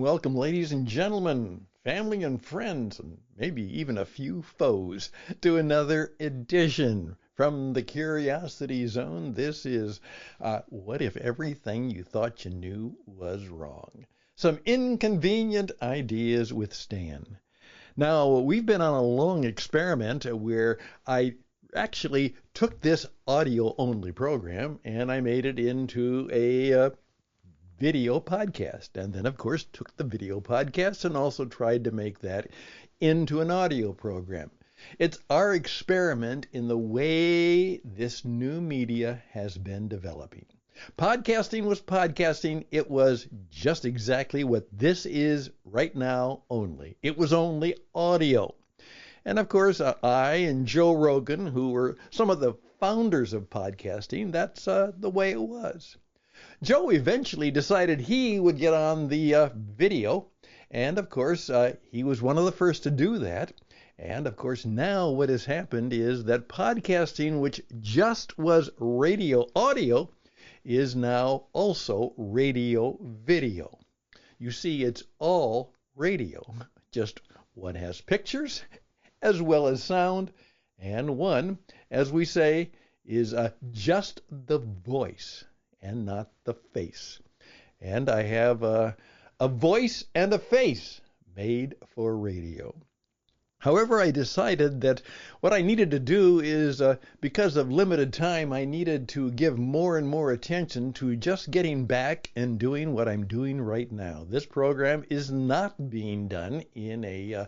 welcome, ladies and gentlemen, family and friends, and maybe even a few foes, to another edition from the Curiosity Zone. This is What If Everything You Thought You Knew Was Wrong? Some inconvenient ideas with Stan. Now, we've been on a long experiment where I actually took this audio-only program and I made it into a video podcast, and then of course took the video podcast and also tried to make that into an audio program. It's our experiment in the way this new media has been developing. Podcasting was podcasting. It was just exactly what this is right now only. It was only audio. And of course, I and Joe Rogan, who were some of the founders of podcasting, that's the way it was. Joe eventually decided he would get on the video, and of course, he was one of the first to do that. And of course, now what has happened is that podcasting, which just was radio audio, is now also radio video. You see, it's all radio. Just one has pictures as well as sound, and one, as we say, is just the voice and not the face. And I have a voice and a face made for radio. However, I decided that what I needed to do is, because of limited time, I needed to give more and more attention to just getting back and doing what I'm doing right now. This program is not being done in a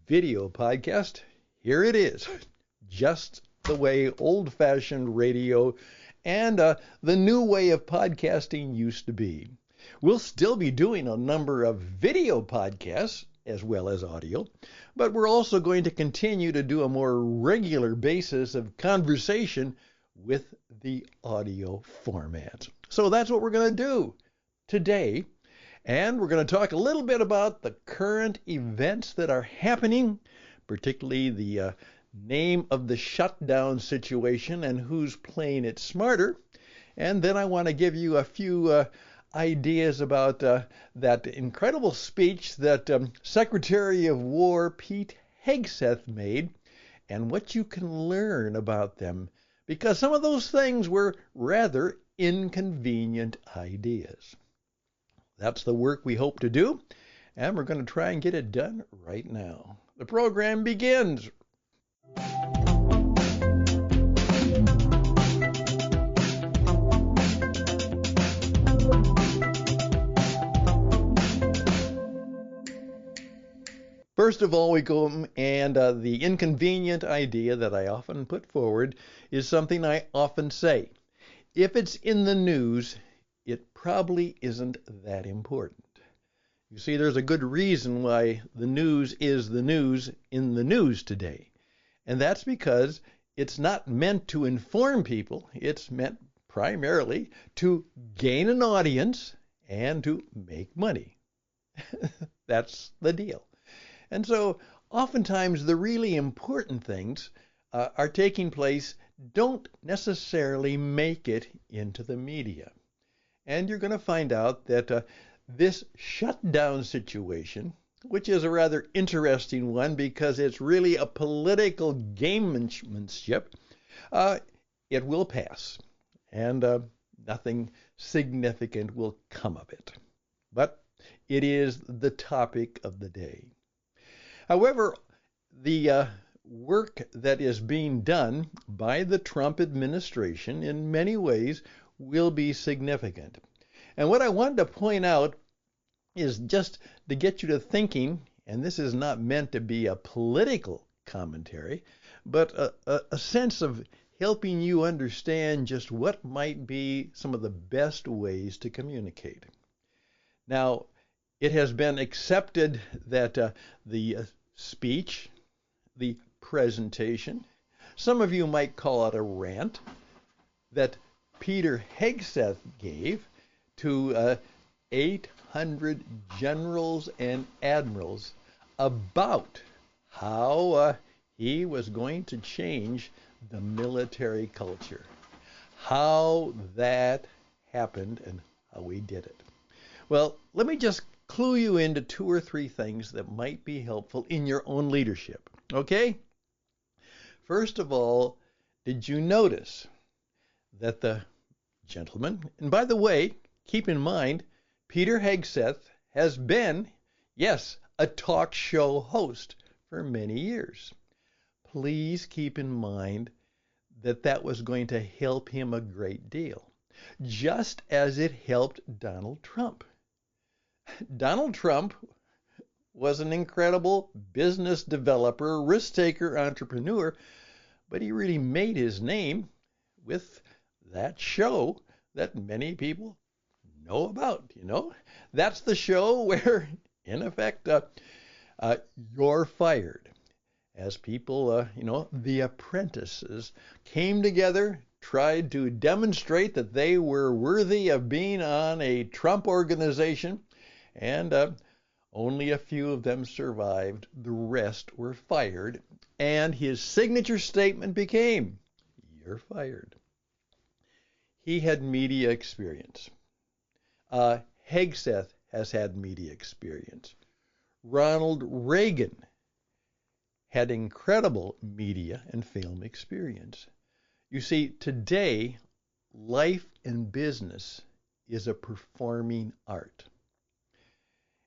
video podcast. Here it is, just the way old-fashioned radio and the new way of podcasting used to be. We'll still be doing a number of video podcasts as well as audio, but we're also going to continue to do a more regular basis of conversation with the audio format. So that's what we're going to do today, and we're going to talk a little bit about the current events that are happening, particularly the name of the shutdown situation and who's playing it smarter. And then I want to give you a few ideas about that incredible speech that Secretary of War Pete Hegseth made and what you can learn about them, because some of those things were rather inconvenient ideas. That's the work we hope to do, and we're going to try and get it done right now. The program begins. First of all, we go, and the inconvenient idea that I often put forward is something I often say. If it's in the news, it probably isn't that important. You see, there's a good reason why the news is the news in the news today. And that's because it's not meant to inform people. It's meant primarily to gain an audience and to make money. That's the deal. And so oftentimes the really important things are taking place, don't necessarily make it into the media. And you're going to find out that this shutdown situation, which is a rather interesting one because it's really a political gamemanship, it will pass. And nothing significant will come of it. But it is the topic of the day. However, the work that is being done by the Trump administration in many ways will be significant. And what I wanted to point out is just to get you to thinking, and this is not meant to be a political commentary, but a sense of helping you understand just what might be some of the best ways to communicate. Now, it has been accepted that the speech, the presentation, some of you might call it a rant, that Peter Hegseth gave to 800 generals and admirals about how he was going to change the military culture, how that happened and how we did it. Well, let me just clue you into 2 or 3 things that might be helpful in your own leadership. Okay? First of all, did you notice that the gentleman, and by the way, keep in mind, Peter Hegseth has been, yes, a talk show host for many years. Please keep in mind that that was going to help him a great deal, just as it helped Donald Trump. Donald Trump was an incredible business developer, risk-taker, entrepreneur, but he really made his name with that show that many people know about, you know? That's the show where, in effect, you're fired. As people, the apprentices came together, tried to demonstrate that they were worthy of being on a Trump organization, and only a few of them survived. The rest were fired, and his signature statement became, "You're fired." He had media experience. Hegseth has had media experience. Ronald Reagan had incredible media and film experience. You see, today, life and business is a performing art.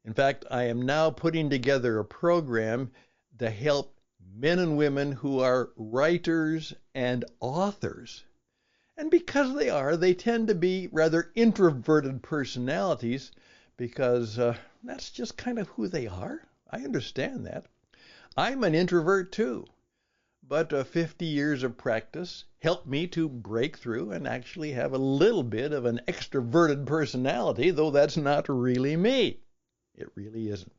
In fact, I am now putting together a program to help men and women who are writers and authors. And because they tend to be rather introverted personalities because that's just kind of who they are. I understand that. I'm an introvert too, but 50 years of practice helped me to break through and actually have a little bit of an extroverted personality, though that's not really me. It really isn't.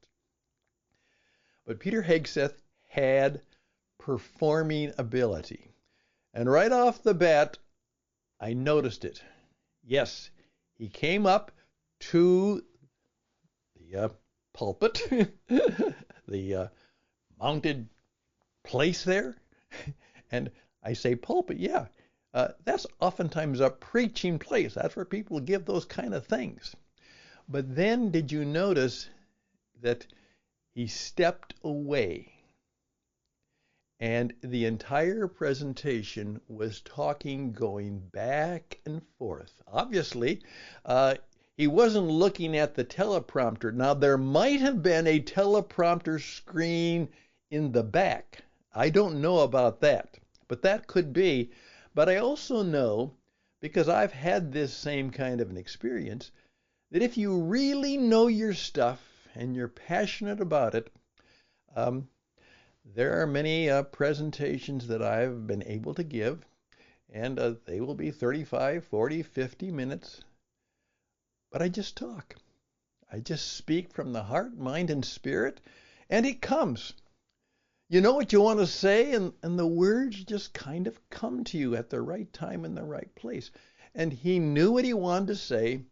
But Peter Hegseth had performing ability. And right off the bat, I noticed it. Yes, he came up to the pulpit, the mounted place there. And I say pulpit, yeah. That's oftentimes a preaching place. That's where people give those kind of things. But then did you notice that he stepped away? And the entire presentation was talking, going back and forth. Obviously, he wasn't looking at the teleprompter. Now, there might have been a teleprompter screen in the back. I don't know about that, but that could be. But I also know, because I've had this same kind of an experience, that if you really know your stuff and you're passionate about it, there are many presentations that I've been able to give, and they will be 35, 40, 50 minutes. But I just talk. I just speak from the heart, mind, and spirit, and it comes. You know what you want to say, and the words just kind of come to you at the right time in the right place. And he knew what he wanted to say,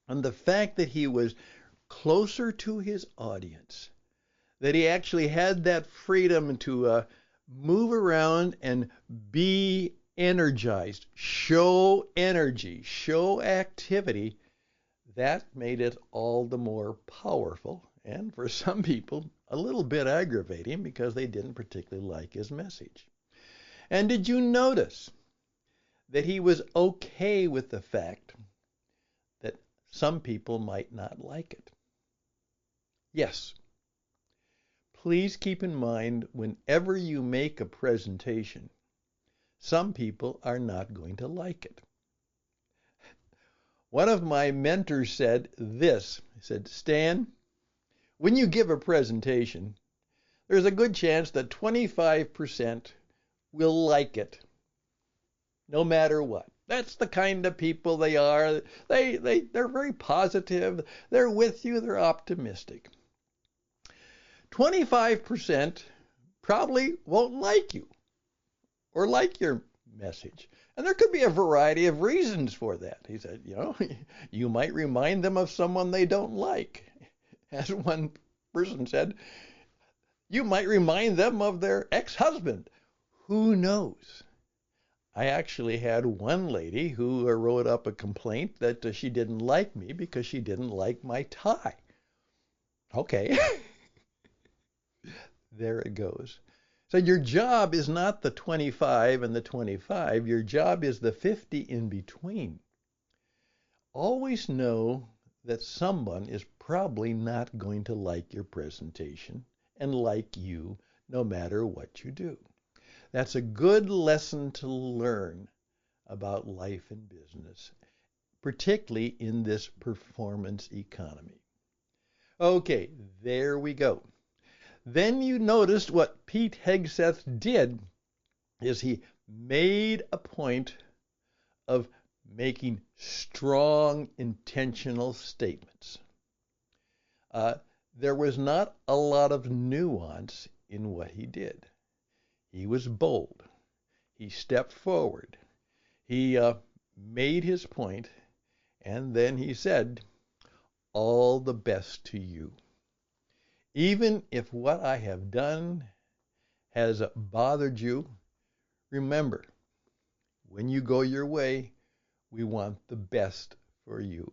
and the fact that he was closer to his audience, that he actually had that freedom to move around and be energized, show energy, show activity, that made it all the more powerful. And for some people, a little bit aggravating because they didn't particularly like his message. And did you notice that he was okay with the fact that some people might not like it? Yes. Please keep in mind, whenever you make a presentation, some people are not going to like it. One of my mentors said this. He said, "Stan, when you give a presentation, there's a good chance that 25% will like it, no matter what. That's the kind of people they are. They're very positive. They're with you. They're optimistic. 25% probably won't like you or like your message. And there could be a variety of reasons for that." He said, you might remind them of someone they don't like. As one person said, you might remind them of their ex-husband. Who knows? I actually had one lady who wrote up a complaint that she didn't like me because she didn't like my tie. Okay, there it goes. So your job is not the 25 and the 25. Your job is the 50 in between. Always know that someone is probably not going to like your presentation and like you no matter what you do. That's a good lesson to learn about life and business, particularly in this performance economy. Okay, there we go. Then you noticed what Pete Hegseth did is he made a point of making strong intentional statements. There was not a lot of nuance in what he did. He was bold. He stepped forward. He made his point, and then he said, all the best to you. Even if what I have done has bothered you, remember, when you go your way, we want the best for you.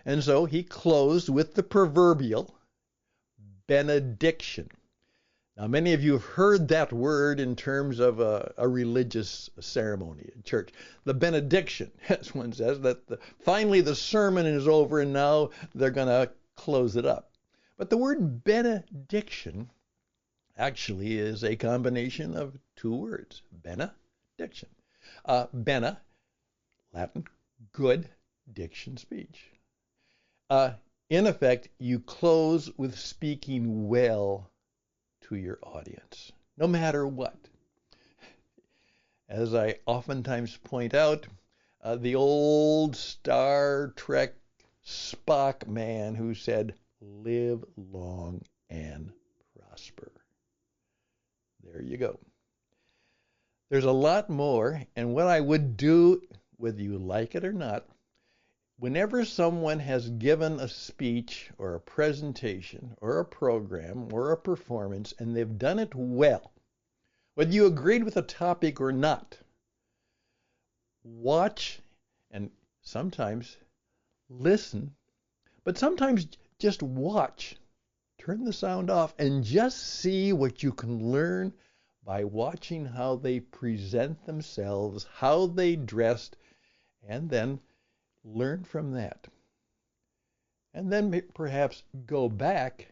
And so he closed with the proverbial benediction. Now, many of you have heard that word in terms of a religious ceremony in church. The benediction, as one says, that finally the sermon is over and now they're going to close it up. But the word benediction actually is a combination of two words, benediction. Bena, Latin, good diction speech. In effect, you close with speaking well to your audience, no matter what. As I oftentimes point out, the old Star Trek Spock man who said, live long and prosper. There you go. There's a lot more, and what I would do, whether you like it or not, whenever someone has given a speech or a presentation or a program or a performance and they've done it well, whether you agreed with the topic or not, watch and sometimes listen, but sometimes just watch. Turn the sound off and just see what you can learn by watching how they present themselves, how they dressed, and then learn from that. And then perhaps go back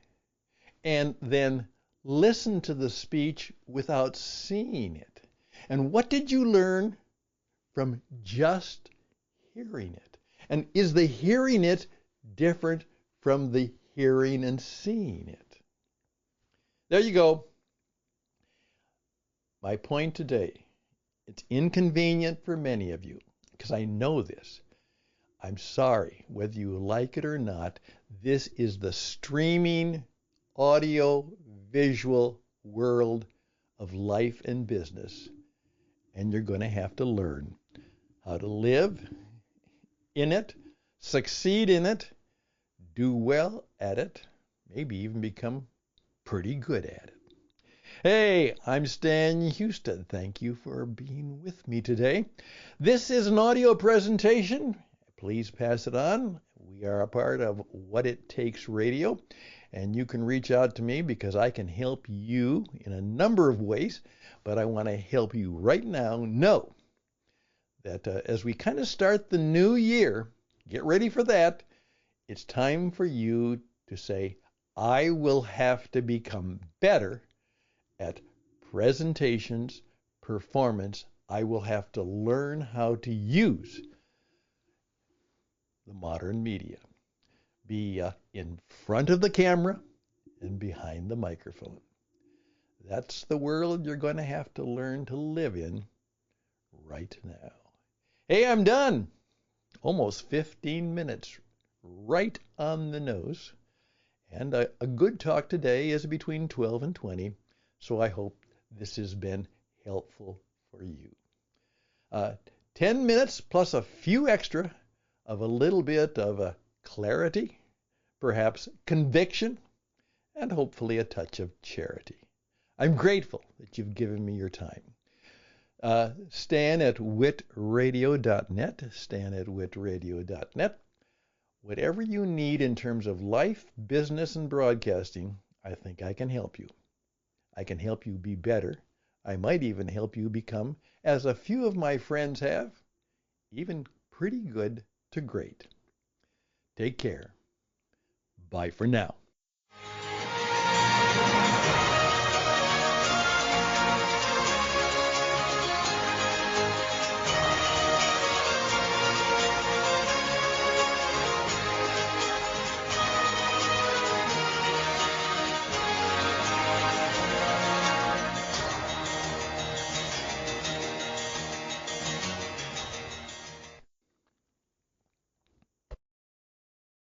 and then listen to the speech without seeing it. And what did you learn from just hearing it? And is the hearing it different from the hearing and seeing it? There you go. My point today, it's inconvenient for many of you because I know this. I'm sorry, whether you like it or not, this is the streaming audio visual world of life and business, and you're going to have to learn how to live in it, succeed in it, do well at it, maybe even become pretty good at it. Hey, I'm Stan Hustad. Thank you for being with me today. This is an audio presentation. Please pass it on. We are a part of What It Takes Radio, and you can reach out to me because I can help you in a number of ways, but I want to help you right now know that as we kind of start the new year, get ready for that, it's time for you to say, I will have to become better at presentations, performance. I will have to learn how to use the modern media. Be in front of the camera and behind the microphone. That's the world you're going to have to learn to live in right now. Hey, I'm done. Almost 15 minutes, right on the nose. And a good talk today is between 12 and 20. So I hope this has been helpful for you. 10 minutes plus a few extra of a little bit of clarity, perhaps conviction, and hopefully a touch of charity. I'm grateful that you've given me your time. Stan at witradio.net, Stan at witradio.net, Whatever you need in terms of life, business, and broadcasting, I think I can help you. I can help you be better. I might even help you become, as a few of my friends have, even pretty good to great. Take care. Bye for now.